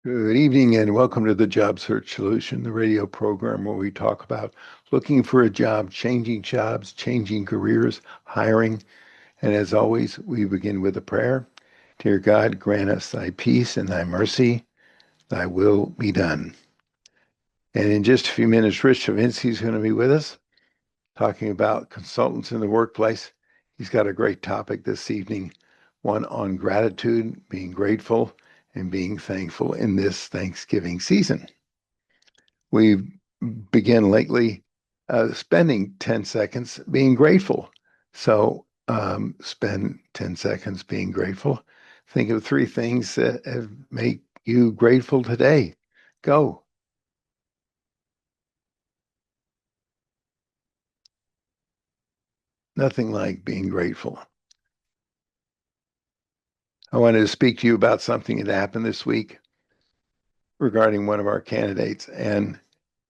Good evening and welcome to the Job Search Solution, the radio program where we talk about looking for a job, changing jobs, changing careers, hiring. And as always, we begin with a prayer. Dear God, grant us thy peace and thy mercy, thy will be done. And in just a few minutes, Rich Chavinsky is going to be with us talking about consultants in the workplace. He's got a great topic this evening, one on gratitude, being grateful, and being thankful in this Thanksgiving season. We've begun lately spending 10 seconds being grateful. So spend 10 seconds being grateful. Think of three things that have made you grateful today. Go. Nothing like being grateful. I wanted to speak to you about something that happened this week regarding one of our candidates and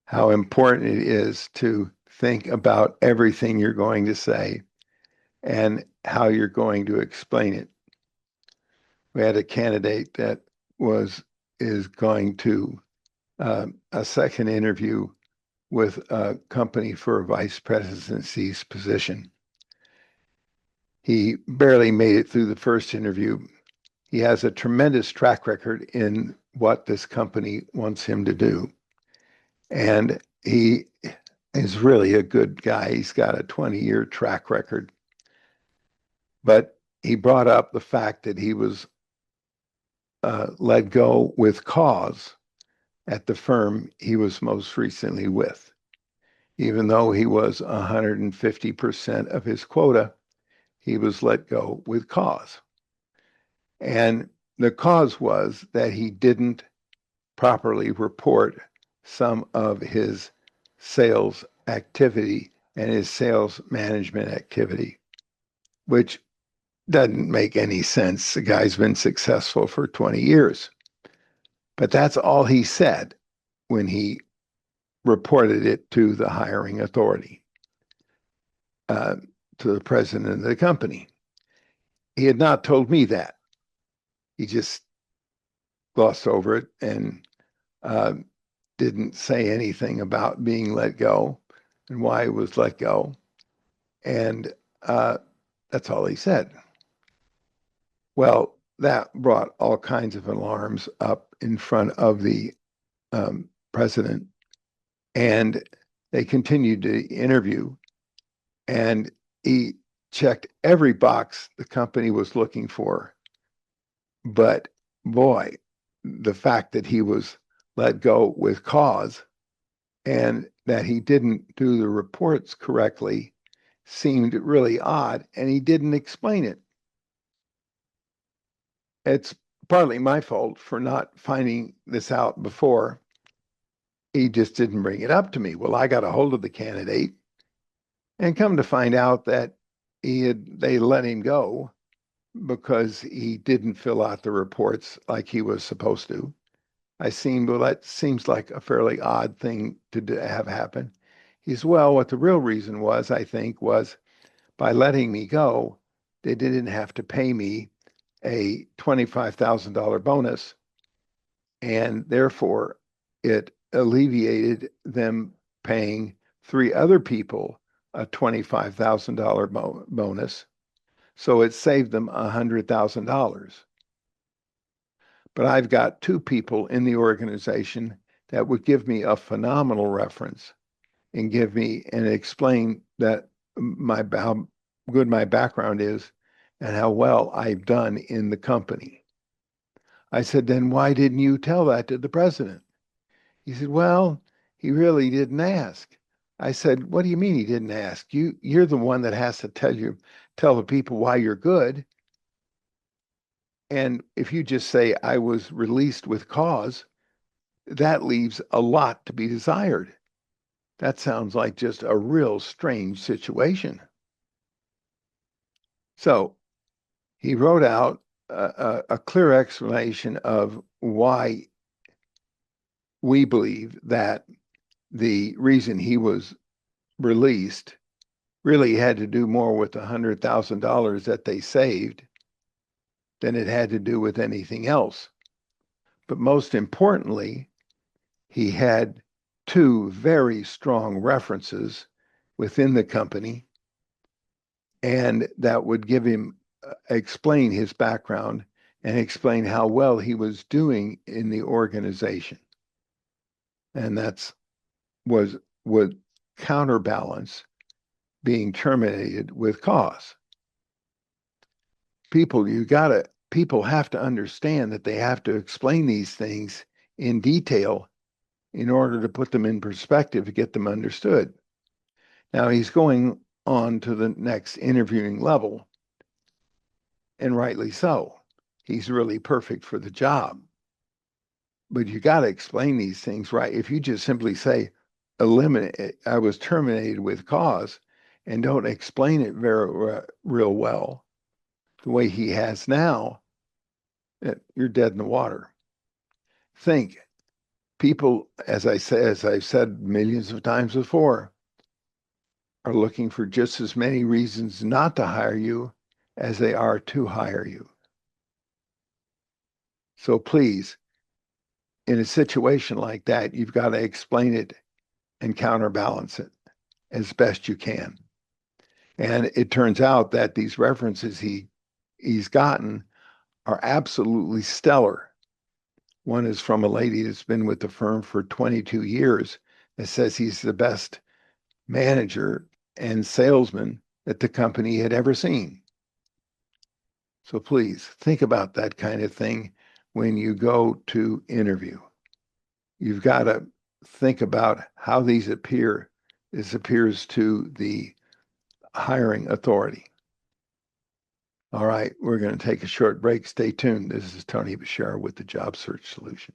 how important it is to think about everything you're going to say and how you're going to explain it. We had a candidate that is going to a second interview with a company for a vice presidency's position. He barely made it through the first interview. He has a tremendous track record in what this company wants him to do. And he is really a good guy. He's got a 20-year track record. But he brought up the fact that he was let go with cause at the firm he was most recently with. Even though he was 150% of his quota, he was let go with cause. And the cause was that he didn't properly report some of his sales activity and his sales management activity, which doesn't make any sense. The guy's been successful for 20 years. But that's all he said when he reported it to the hiring authority, uh, to the president of the company. He had not told me that. He just glossed over it and uh, didn't say anything about being let go and why he was let go. And that's all he said. Well, that brought all kinds of alarms up in front of the president. And they continued to interview. And he checked every box the company was looking for. But boy, the fact that he was let go with cause and that he didn't do the reports correctly seemed really odd, and he didn't explain it. It's partly my fault for not finding this out before. He just didn't bring it up to me. Well, I got a hold of the candidate and come to find out that they let him go because he didn't fill out the reports like he was supposed to. Well, that seems like a fairly odd thing to have happen. He's, well, what the real reason was, I think, was by letting me go, they didn't have to pay me a $25,000 bonus. And therefore, it alleviated them paying three other people a $25,000 bonus. So it saved them $100,000. But I've got two people in the organization that would give me a phenomenal reference and give me and explain that how good my background is and how well I've done in the company. I said, then why didn't you tell that to the president? He said, well, he really didn't ask. I said, what do you mean he didn't ask? You're the one that has to tell the people why you're good. And if you just say I was released with cause, that leaves a lot to be desired. That sounds like just a real strange situation. So he wrote out a clear explanation of why we believe that the reason he was released really had to do more with the $100,000 that they saved than it had to do with anything else. But most importantly, he had two very strong references within the company, and that would give him explain his background and explain how well he was doing in the organization. And that's was would counterbalance being terminated with cause. People have to understand that they have to explain these things in detail in order to put them in perspective to get them understood. Now he's going on to the next interviewing level, and rightly so. He's really perfect for the job. But you got to explain these things right. If you just simply say, eliminate, I was terminated with cause, and don't explain it very real well, the way he has now, you're dead in the water. Think, people, as I've said millions of times before, are looking for just as many reasons not to hire you as they are to hire you. So please, in a situation like that, you've got to explain it and counterbalance it as best you can. And it turns out that these references he's gotten are absolutely stellar. One is from a lady that's been with the firm for 22 years that says he's the best manager and salesman that the company had ever seen. So please think about that kind of thing when you go to interview. You've got to think about how these appear. This appears to the hiring authority. All right, we're going to take a short break. Stay tuned. This is Tony Beshara with the Job Search Solution.